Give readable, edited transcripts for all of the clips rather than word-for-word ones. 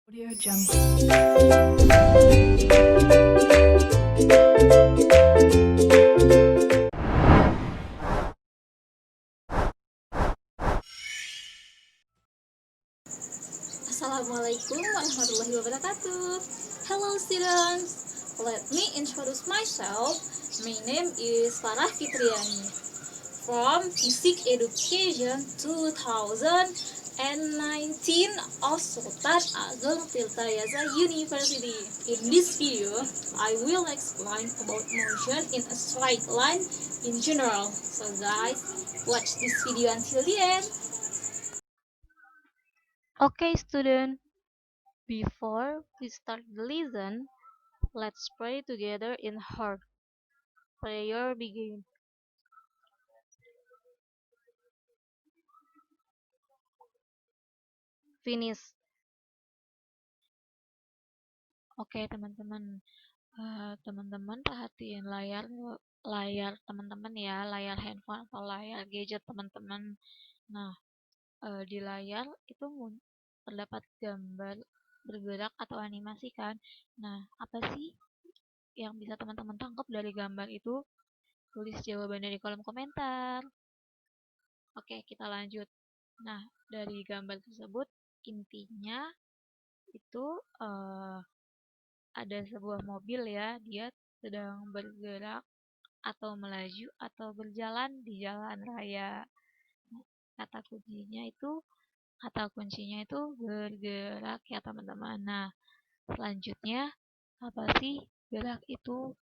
Audio Jungle. Assalamualaikum warahmatullahi wabarakatuh. Hello students. Let me introduce myself. My name is Farah Fitriani from Basic Education 2019 of Sultan Ageng Tirtayasa University. In this video, I will explain about motion in a straight line in general. So guys, watch this video until the end. Okay, student, before we start the lesson, let's pray together in heart. Prayer begin. Finish. Oke, teman-teman. Teman-teman perhatiin layar teman-teman ya, layar handphone atau layar gadget teman-teman. Nah, di layar itu terdapat gambar bergerak atau animasi kan. Nah, apa sih yang bisa teman-teman tangkap dari gambar itu? Tulis jawabannya di kolom komentar. Oke, kita lanjut. Nah, dari gambar tersebut intinya itu ada sebuah mobil ya, dia sedang bergerak atau melaju atau berjalan di jalan raya. Nah, kata kuncinya itu bergerak ya teman-teman. Nah, selanjutnya apa sih gerak itu?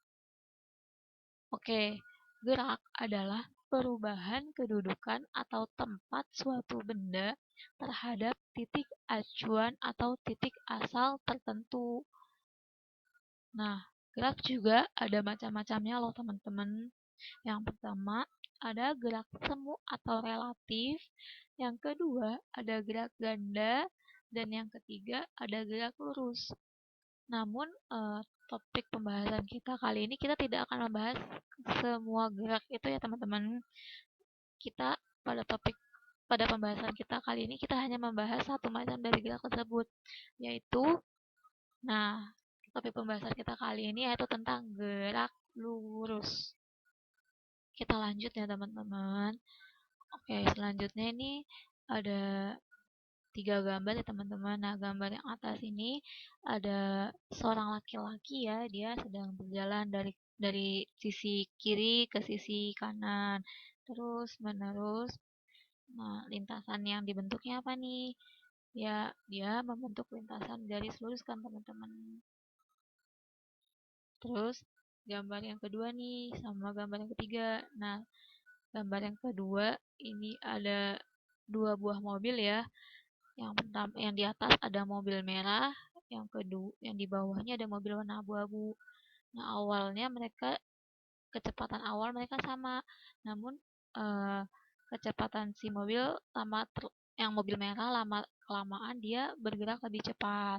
Oke, gerak adalah perubahan kedudukan atau tempat suatu benda terhadap titik acuan atau titik asal tertentu. Nah, gerak juga ada macam-macamnya loh teman-teman. Yang pertama, ada gerak semu atau relatif. Yang kedua, ada gerak ganda. Dan yang ketiga, ada gerak lurus. Namun, topik pembahasan kita kali ini kita tidak akan membahas semua gerak itu ya teman-teman. Kita pada pembahasan kita kali ini kita hanya membahas satu macam dari gerak tersebut, yaitu topik pembahasan kita kali ini yaitu tentang gerak lurus. Kita lanjut ya teman-teman. Oke, selanjutnya ini ada 3 gambar ya teman-teman. Nah, gambar yang atas ini ada seorang laki-laki ya, dia sedang berjalan dari sisi kiri ke sisi kanan terus menerus. Nah, lintasan yang dibentuknya apa nih? Ya, dia membentuk lintasan garis lurus kan teman-teman. Terus gambar yang kedua nih sama gambar yang ketiga. Nah, gambar yang kedua ini ada 2 buah mobil ya. Yang pertama, yang di atas ada mobil merah, yang di bawahnya ada mobil warna abu-abu. Nah, kecepatan awal mereka sama, namun kecepatan si mobil yang mobil merah lama kelamaan dia bergerak lebih cepat.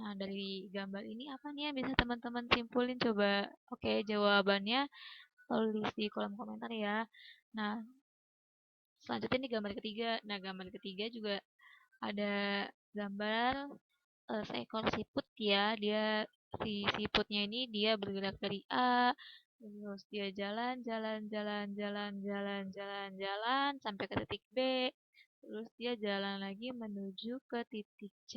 Nah, dari gambar ini apa nih yang bisa teman-teman simpulin coba? Oke, jawabannya tulis di kolom komentar ya. Nah, selanjutnya ini gambar ketiga. Nah, gambar ketiga juga ada gambar seekor siput ya. Si siputnya ini dia bergerak dari A, terus dia jalan jalan jalan jalan jalan jalan jalan sampai ke titik B. Terus dia jalan lagi menuju ke titik C.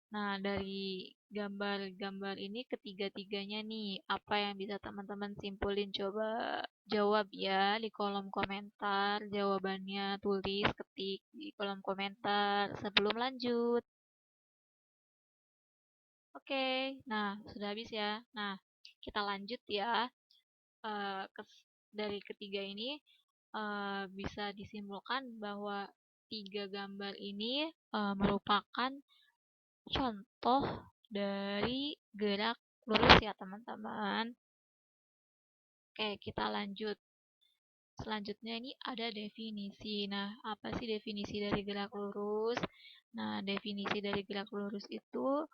Nah, dari gambar-gambar ini ketiga-tiganya nih, apa yang bisa teman-teman simpulin? Coba jawab ya di kolom komentar. Jawabannya tulis, ketik di kolom komentar sebelum lanjut. Oke, nah sudah habis ya. Nah, kita lanjut ya. Dari ketiga ini bisa disimpulkan bahwa 3 gambar ini merupakan contoh dari gerak lurus ya teman-teman. Oke, kita lanjut. Selanjutnya ini ada definisi. Nah, apa sih definisi dari gerak lurus? Nah, definisi dari gerak lurus itu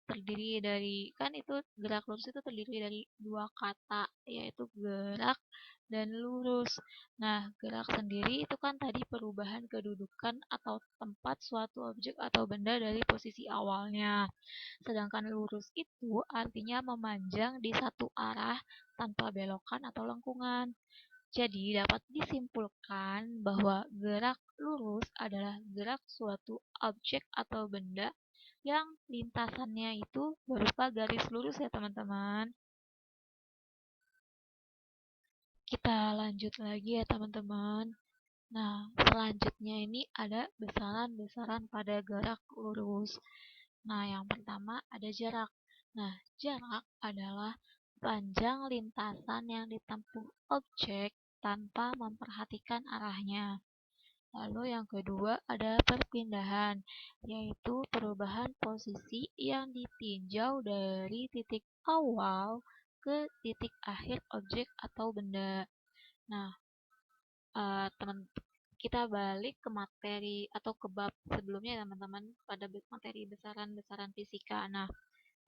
terdiri dari, kan itu gerak lurus itu terdiri dari dua kata, yaitu gerak dan lurus. Nah, gerak sendiri itu kan tadi perubahan kedudukan atau tempat suatu objek atau benda dari posisi awalnya. Sedangkan lurus itu artinya memanjang di satu arah tanpa belokan atau lengkungan. Jadi dapat disimpulkan bahwa gerak lurus adalah gerak suatu objek atau benda yang lintasannya itu berupa garis lurus ya teman-teman. Kita lanjut lagi ya teman-teman. Nah, selanjutnya ini ada besaran-besaran pada gerak lurus. Nah, yang pertama ada jarak. Nah, jarak adalah panjang lintasan yang ditempuh objek tanpa memperhatikan arahnya. Lalu yang kedua ada perpindahan, yaitu perubahan posisi yang ditinjau dari titik awal ke titik akhir objek atau benda. Nah, teman kita balik ke materi atau ke bab sebelumnya teman-teman, pada materi besaran-besaran fisika. Nah,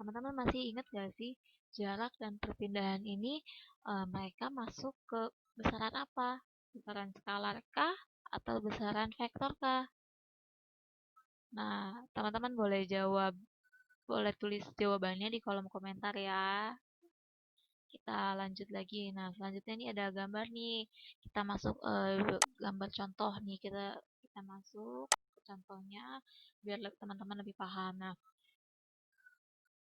teman-teman masih ingat gak sih jarak dan perpindahan ini mereka masuk ke besaran apa? Besaran skalar kah atau besaran vektor kah? Nah, teman-teman boleh tulis jawabannya di kolom komentar ya. Kita lanjut lagi. Nah, selanjutnya ini ada gambar nih. Kita masuk gambar contoh nih. Kita masuk ke contohnya biar teman-teman lebih paham. Nah,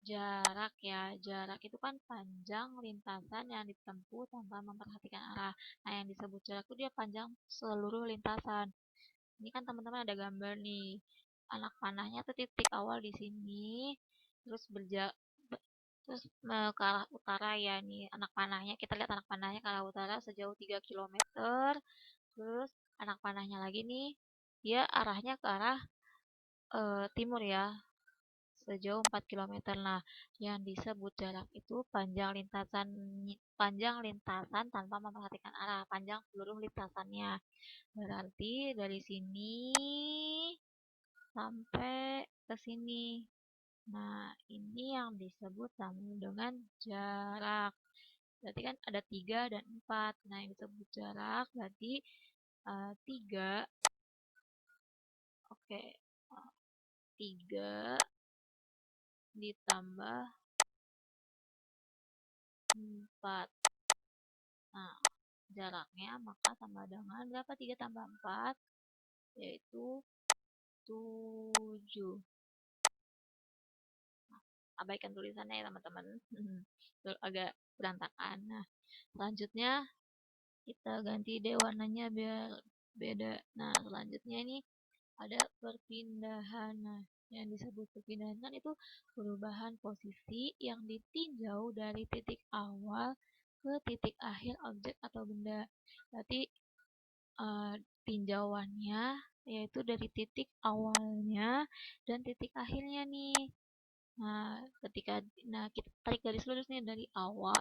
jarak ya. Jarak itu kan panjang lintasan yang ditempuh tanpa memperhatikan arah. Nah, yang disebut jarak itu dia panjang seluruh lintasan. Ini kan teman-teman ada gambar nih. Anak panahnya tuh titik awal di sini. Terus terus ke arah utara ya nih anak panahnya. Kita lihat anak panahnya ke arah utara sejauh 3 km. Terus anak panahnya lagi nih, dia arahnya ke arah timur ya, sejauh 4 km. Nah, yang disebut jarak itu panjang lintasan tanpa memperhatikan arah, panjang seluruh lintasannya. Berarti dari sini sampai ke sini. Nah, ini yang disebut dengan jarak. Berarti kan ada 3 dan 4. Nah, yang disebut jarak berarti 3. Oke. 3 ditambah 4. Nah, jaraknya maka sama dengan berapa? 3 tambah 4 yaitu 7. Nah, abaikan tulisannya ya teman-teman. Agak berantakan. Nah, selanjutnya kita ganti deh warnanya biar beda. Nah, selanjutnya ini ada perpindahan. Nah, yang disebut perpindahan kan itu perubahan posisi yang ditinjau dari titik awal ke titik akhir objek atau benda. Berarti tinjauannya yaitu dari titik awalnya dan titik akhirnya nih. Nah, kita tarik garis lurus nih dari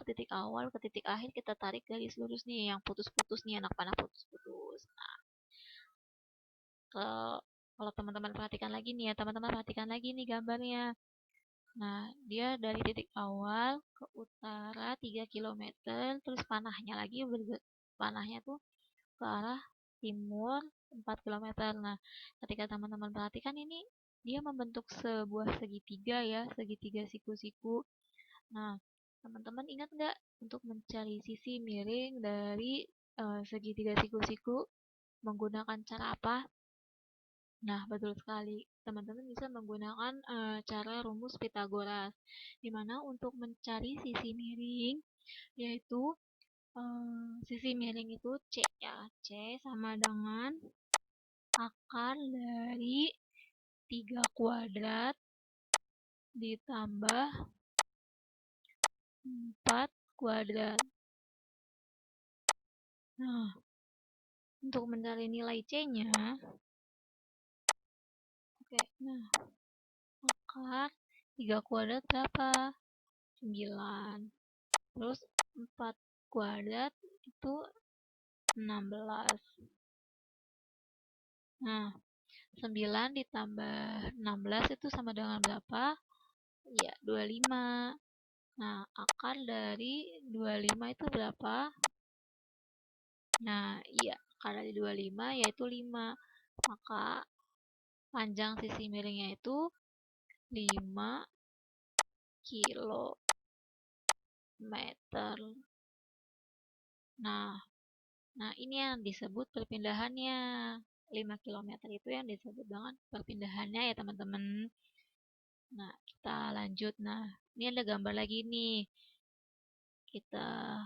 titik awal ke titik akhir, kita tarik garis lurus nih yang putus-putus nih, anak panah putus-putus. Nah, kalau teman-teman perhatikan lagi nih ya, teman-teman perhatikan lagi nih gambarnya. Nah, dia dari titik awal ke utara 3 km, terus panahnya tuh ke arah timur 4 km. Nah, ketika teman-teman perhatikan ini, dia membentuk sebuah segitiga ya, segitiga siku-siku. Nah, teman-teman ingat nggak untuk mencari sisi miring dari segitiga siku-siku menggunakan cara apa? Nah, betul sekali. Teman-teman bisa menggunakan cara rumus Pythagoras, di mana untuk mencari sisi miring, yaitu sisi miring itu C ya. C sama dengan akar dari 3 kuadrat ditambah 4 kuadrat. Nah, untuk mencari nilai C-nya, oke, nah, akar 3 kuadrat berapa? 9. Terus 4 kuadrat itu 16. Nah, 9 ditambah 16 itu sama dengan berapa? Ya, 25. Nah, akar dari 25 itu berapa? Nah, iya, akar dari 25 yaitu 5. Maka panjang sisi miringnya itu 5 kilometer. Nah, ini yang disebut perpindahannya. 5 kilometer itu yang disebut dengan perpindahannya ya teman-teman. Nah, kita lanjut. Nah, ini ada gambar lagi nih. Kita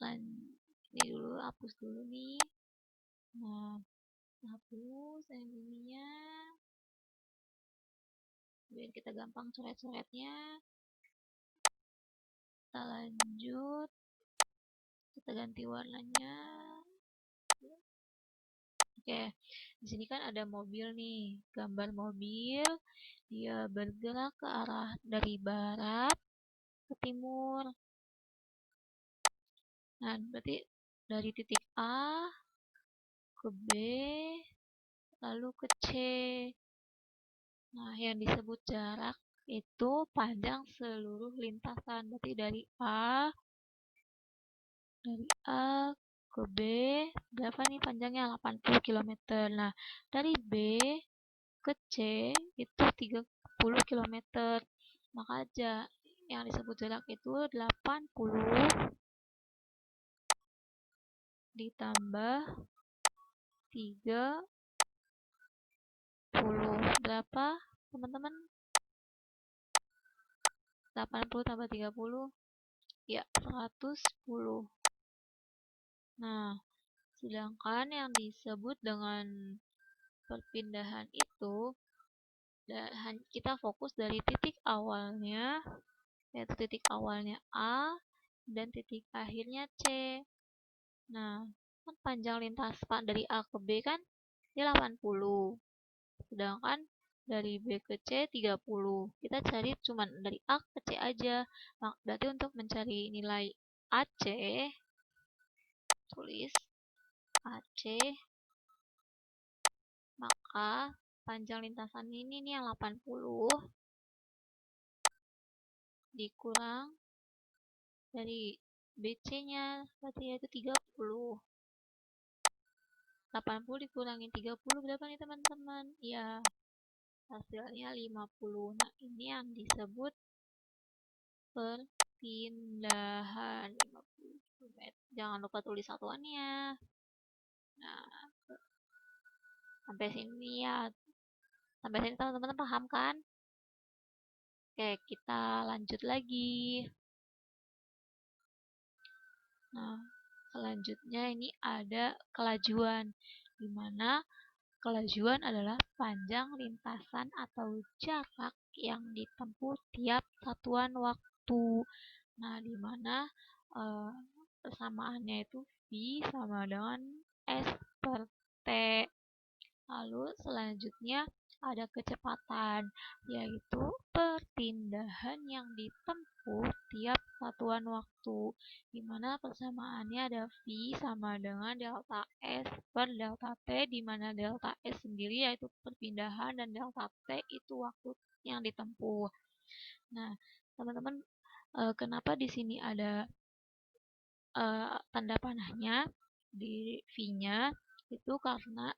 ini dulu, hapus dulu nih. Nah, hapus yang ininya. Biar kita gampang coret-coretnya. Kita lanjut. Kita ganti warnanya. Oke, di sini kan ada mobil nih, gambar mobil, dia bergerak ke arah dari barat ke timur. Nah, berarti dari titik A ke B, lalu ke C. Nah, yang disebut jarak itu panjang seluruh lintasan. Berarti dari A ke B, berapa nih panjangnya? 80 km. Nah, dari B ke C itu 30 km. Maka aja yang disebut jarak itu 80 ditambah 30. Berapa, teman-teman? 80 tambah 30, ya 110. Nah, sedangkan yang disebut dengan perpindahan itu kita fokus dari titik awalnya, yaitu titik awalnya A dan titik akhirnya C. Nah, kan panjang lintas dari A ke B kan dia 80. Sedangkan dari B ke C 30. Kita cari cuma dari A ke C aja. Nah, berarti untuk mencari nilai AC, tulis AC, maka panjang lintasan ini nih yang 80 dikurang dari BC-nya, berarti yaitu 30. 80 dikurangin 30 berapa nih teman-teman? Ya, hasilnya 50. Nah, ini yang disebut perpindahan 50 km. Jangan lupa tulis satuannya. Nah, sampai sini ya. Sampai sini teman-teman paham kan? Oke, kita lanjut lagi. Nah, selanjutnya ini ada kelajuan, di mana kelajuan adalah panjang lintasan atau jarak yang ditempuh tiap satuan waktu. Nah, di mana persamaannya itu V sama dengan S per T. Lalu selanjutnya ada kecepatan, yaitu perpindahan yang ditempuh tiap satuan waktu, di mana persamaannya ada V sama dengan delta S per delta T, di mana delta S sendiri yaitu perpindahan dan delta T itu waktu yang ditempuh. Nah, teman-teman, kenapa di sini ada tanda panahnya di V-nya? Itu karena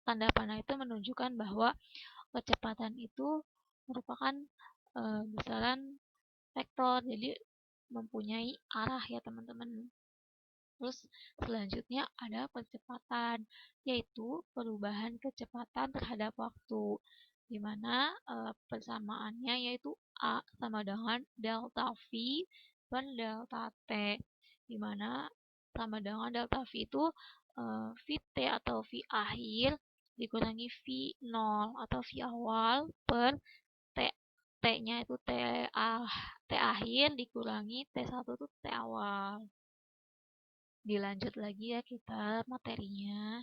tanda panah itu menunjukkan bahwa kecepatan itu merupakan besaran vektor, jadi mempunyai arah ya teman-teman. Terus selanjutnya ada percepatan, yaitu perubahan kecepatan terhadap waktu, di mana persamaannya yaitu A sama dengan delta V per delta T, di mana sama dengan delta V itu Vt atau V akhir dikurangi V0 atau V awal per T. T-nya itu T akhir dikurangi T1 itu T awal. Dilanjut lagi ya kita materinya.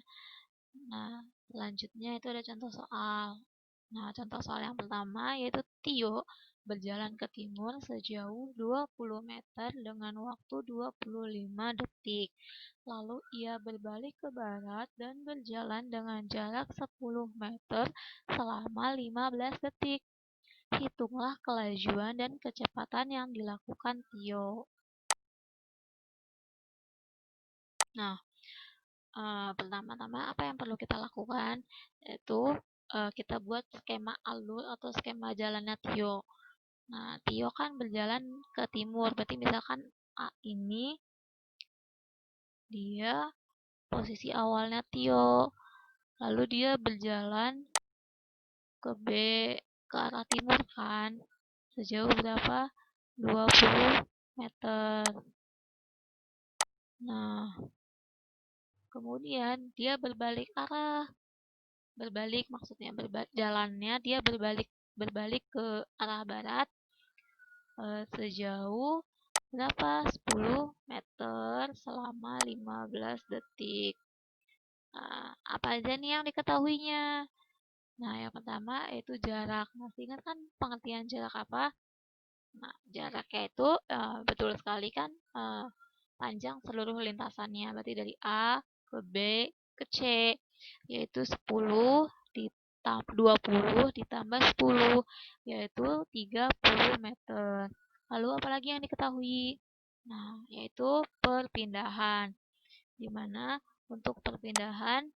Nah, selanjutnya itu ada contoh soal. Nah, contoh soal yang pertama yaitu Tio berjalan ke timur sejauh 20 meter dengan waktu 25 detik. Lalu ia berbalik ke barat dan berjalan dengan jarak 10 meter selama 15 detik. hitunglah kelajuan dan kecepatan yang dilakukan Tio. Nah, pertama-tama apa yang perlu kita lakukan? Yaitu kita buat skema alur atau skema jalannya Tio. Nah, Tio kan berjalan ke timur, berarti misalkan A ini dia posisi awalnya Tio, lalu dia berjalan ke B ke arah timur kan, sejauh berapa? 20 meter. Nah, kemudian dia berbalik arah, berbalik maksudnya jalannya dia berbalik ke arah barat sejauh berapa? 10 meter selama 15 detik. Nah, apa aja nih yang diketahuinya? Nah, yang pertama yaitu jarak. Masih ingat kan pengertian jarak apa? Nah, jaraknya itu betul sekali kan panjang seluruh lintasannya. Berarti dari A ke B ke C, yaitu 20 ditambah 10, yaitu 30 meter. Lalu apalagi yang diketahui? Nah, yaitu perpindahan. Dimana untuk perpindahan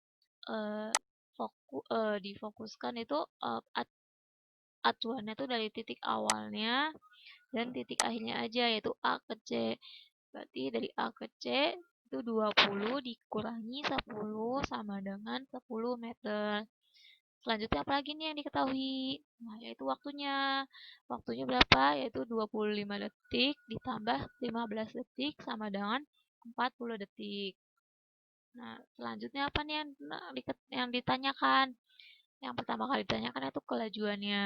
difokuskan itu acuannya itu dari titik awalnya dan titik akhirnya aja, yaitu A ke C. Berarti dari A ke C itu 20 dikurangi 10 sama dengan 10 meter. Selanjutnya apa lagi nih yang diketahui? Nah, yaitu waktunya. Waktunya berapa? Yaitu 25 detik ditambah 15 detik sama dengan 40 detik. Nah, selanjutnya apa nih yang ditanyakan? Yang pertama kali ditanyakan itu kelajuannya.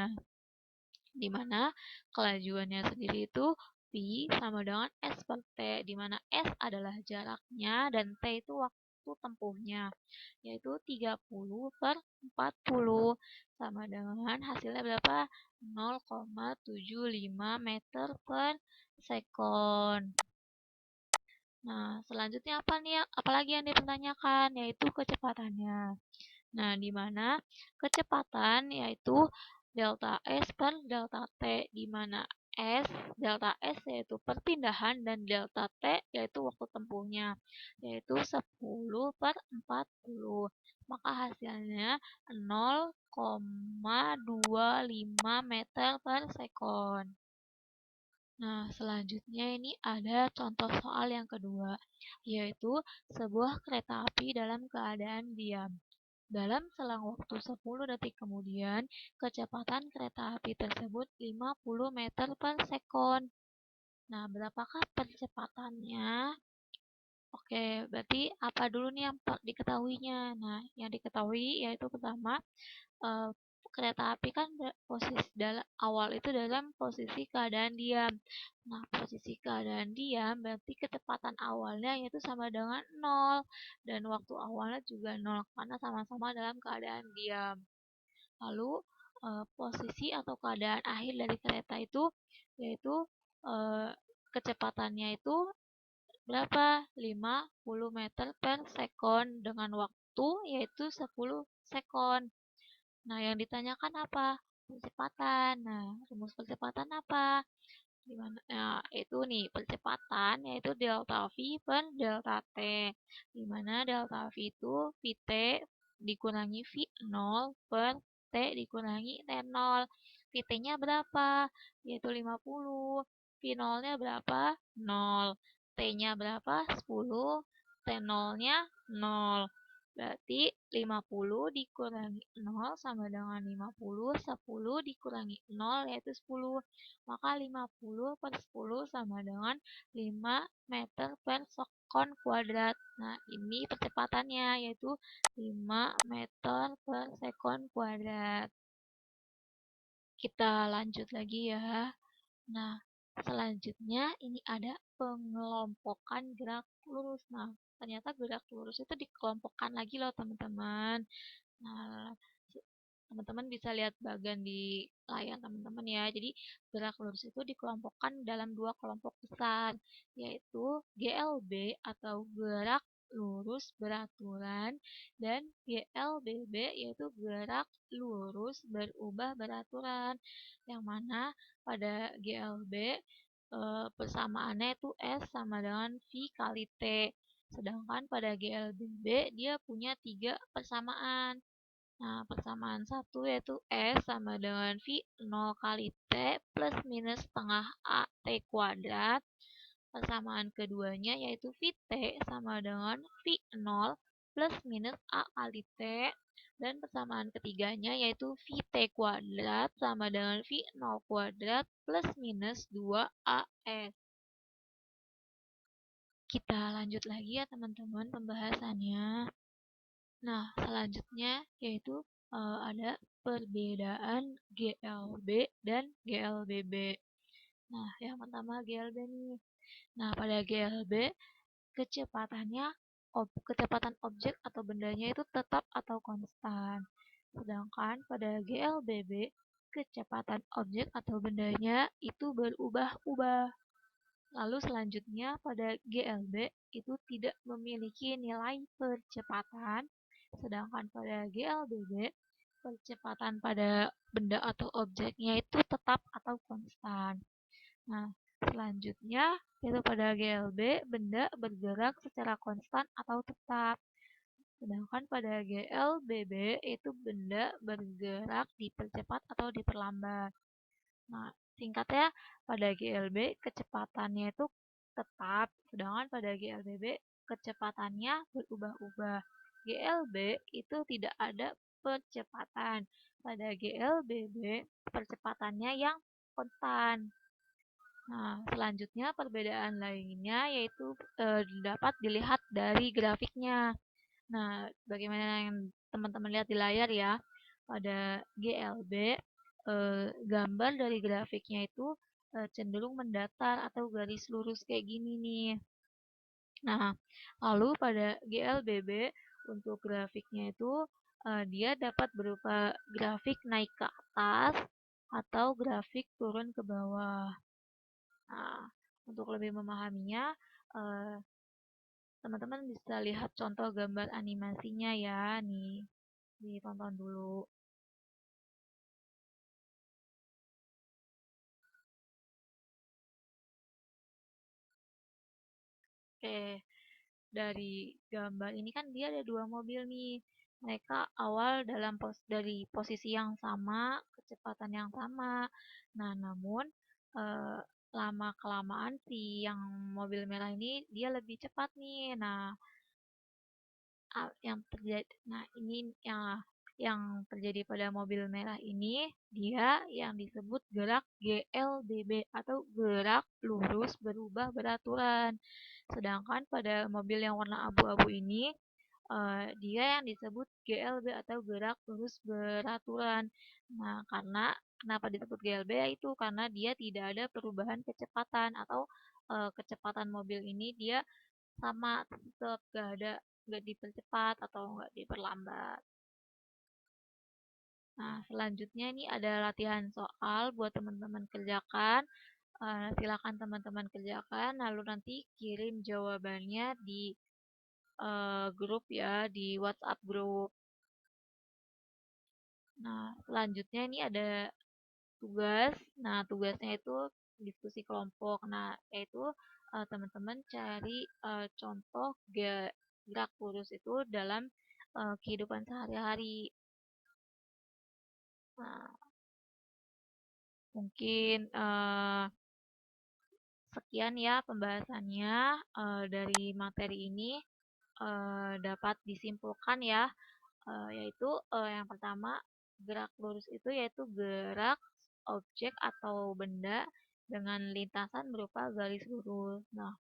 Di mana kelajuannya sendiri itu V sama dengan S per T, di mana S adalah jaraknya dan T itu waktu tempuhnya, yaitu 30 per 40 sama dengan hasilnya berapa? 0,75 meter per sekon. Nah, selanjutnya apa nih? Apalagi yang dipertanyakan, yaitu kecepatannya. Nah, di mana kecepatan yaitu delta S per delta T, di mana delta S yaitu perpindahan dan delta T yaitu waktu tempuhnya, yaitu 10 per 40. Maka hasilnya 0,25 meter per sekon. Nah, selanjutnya ini ada contoh soal yang kedua, yaitu sebuah kereta api dalam keadaan diam. Dalam selang waktu 10 detik kemudian, kecepatan kereta api tersebut 50 meter per sekon. Nah, berapakah percepatannya? Oke, berarti apa dulu nih yang diketahuinya? Nah, yang diketahui yaitu pertama, eh, kereta api kan posisi awal itu dalam posisi keadaan diam. Nah, posisi keadaan diam berarti kecepatan awalnya yaitu sama dengan 0 dan waktu awalnya juga 0 karena sama-sama dalam keadaan diam. Lalu posisi atau keadaan akhir dari kereta itu yaitu kecepatannya itu berapa? 50 meter per sekon dengan waktu yaitu 10 sekon. Nah, yang ditanyakan apa? Percepatan. Nah, rumus percepatan apa? Gimana? Nah, itu nih percepatan yaitu delta V per delta T. Di mana delta V itu Vt dikurangi V0 per T dikurangi T0. Vt-nya berapa? Yaitu 50. V0-nya berapa? 0. T-nya berapa? 10. T0-nya 0. Berarti 50 dikurangi 0 sama dengan 50. 10 dikurangi 0 yaitu 10. Maka 50 per 10 sama dengan 5 meter per sekon kuadrat. Nah, ini percepatannya yaitu 5 meter per sekon kuadrat. Kita lanjut lagi ya. Nah, selanjutnya ini ada pengelompokan gerak lurus. Nah, ternyata gerak lurus itu dikelompokkan lagi loh teman-teman. Nah, teman-teman bisa lihat bagian di layar teman-teman ya. Jadi gerak lurus itu dikelompokkan dalam dua kelompok besar, yaitu GLB atau gerak lurus beraturan, dan GLBB yaitu gerak lurus berubah beraturan. Yang mana pada GLB persamaannya itu S sama dengan V kali T. Sedangkan pada GLBB dia punya 3 persamaan. Nah, persamaan satu yaitu S sama dengan V 0 kali T plus minus setengah A T kuadrat. Persamaan keduanya yaitu Vt sama dengan V0 plus minus A kali T. Dan persamaan ketiganya yaitu Vt kuadrat sama dengan V0 kuadrat plus minus 2AS. Kita lanjut lagi ya teman-teman pembahasannya. Nah, selanjutnya yaitu ada perbedaan GLB dan GLBB. Nah, yang pertama GLB nih. Nah, pada GLB kecepatan objek atau bendanya itu tetap atau konstan. Sedangkan pada GLBB kecepatan objek atau bendanya itu berubah-ubah. Lalu selanjutnya pada GLB itu tidak memiliki nilai percepatan, sedangkan pada GLBB percepatan pada benda atau objeknya itu tetap atau konstan. Nah, selanjutnya yaitu pada GLB benda bergerak secara konstan atau tetap. Sedangkan pada GLBB itu benda bergerak dipercepat atau diperlambat. Nah, singkatnya pada GLB kecepatannya itu tetap, sedangkan pada GLBB kecepatannya berubah-ubah. GLB itu tidak ada percepatan. Pada GLBB percepatannya yang konstan. Nah, selanjutnya perbedaan lainnya yaitu dapat dilihat dari grafiknya. Nah, bagaimana yang teman-teman lihat di layar ya, pada GLB gambar dari grafiknya itu cenderung mendatar atau garis lurus kayak gini nih. Nah, lalu pada GLBB untuk grafiknya itu dia dapat berupa grafik naik ke atas atau grafik turun ke bawah. Nah, untuk lebih memahaminya, teman-teman bisa lihat contoh gambar animasinya ya, nih, ditonton dulu. Oke, dari gambar ini kan dia ada dua mobil nih. Mereka awal dari posisi yang sama, kecepatan yang sama. Nah, namun lama kelamaan si yang mobil merah ini dia lebih cepat nih. Nah, ini yang terjadi pada mobil merah ini dia yang disebut gerak GLBB atau gerak lurus berubah beraturan. Sedangkan pada mobil yang warna abu-abu ini dia yang disebut GLB atau gerak lurus beraturan. Nah, kenapa disebut GLB yaitu karena dia tidak ada perubahan kecepatan atau kecepatan mobil ini dia sama, tetap nggak dipercepat atau nggak diperlambat. Nah, selanjutnya ini ada latihan soal buat teman-teman kerjakan. Silakan teman-teman kerjakan, lalu nanti kirim jawabannya di grup ya, di WhatsApp grup. Nah, selanjutnya ini ada tugas. Nah, tugasnya itu diskusi kelompok. Nah, yaitu teman-teman cari contoh gerak lurus itu dalam kehidupan sehari-hari. Nah, mungkin sekian ya pembahasannya dari materi ini. Dapat disimpulkan ya, yaitu yang pertama gerak lurus itu yaitu gerak objek atau benda dengan lintasan berupa garis lurus. Nah,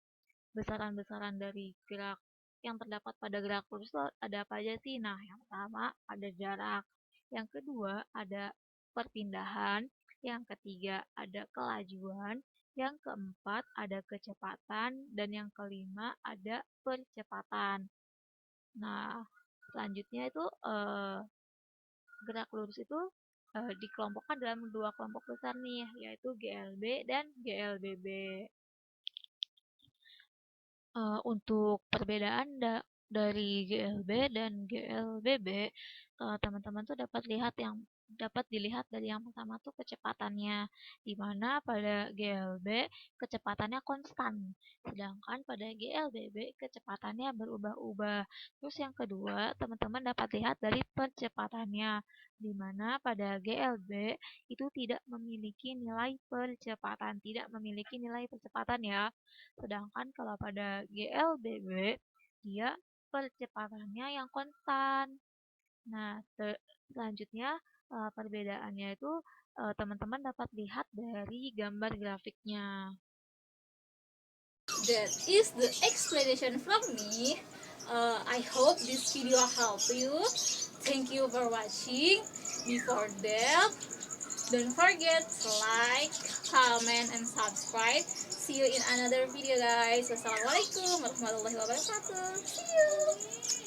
besaran-besaran dari gerak yang terdapat pada gerak lurus itu ada apa aja sih? Nah, yang pertama ada jarak, yang kedua ada perpindahan, yang ketiga ada kelajuan, yang keempat ada kecepatan, dan yang kelima ada percepatan. Nah, selanjutnya itu gerak lurus itu dikelompokkan dalam dua kelompok besar nih, yaitu GLB dan GLBB. Untuk perbedaan dari GLB dan GLBB, teman-teman tuh dapat dilihat dari yang pertama tuh kecepatannya, di mana pada GLB kecepatannya konstan, sedangkan pada GLBB kecepatannya berubah-ubah. Terus yang kedua, teman-teman dapat lihat dari percepatannya, di mana pada GLB itu tidak memiliki nilai percepatan ya. Sedangkan kalau pada GLBB dia percepatannya yang konstan. Nah, selanjutnya perbedaannya itu teman-teman dapat lihat dari gambar grafiknya. That is the explanation from me. I hope this video helped you. Thank you for watching. Before that, don't forget to like, comment, and subscribe. See you in another video, guys. Wassalamualaikum warahmatullahi wabarakatuh. See you.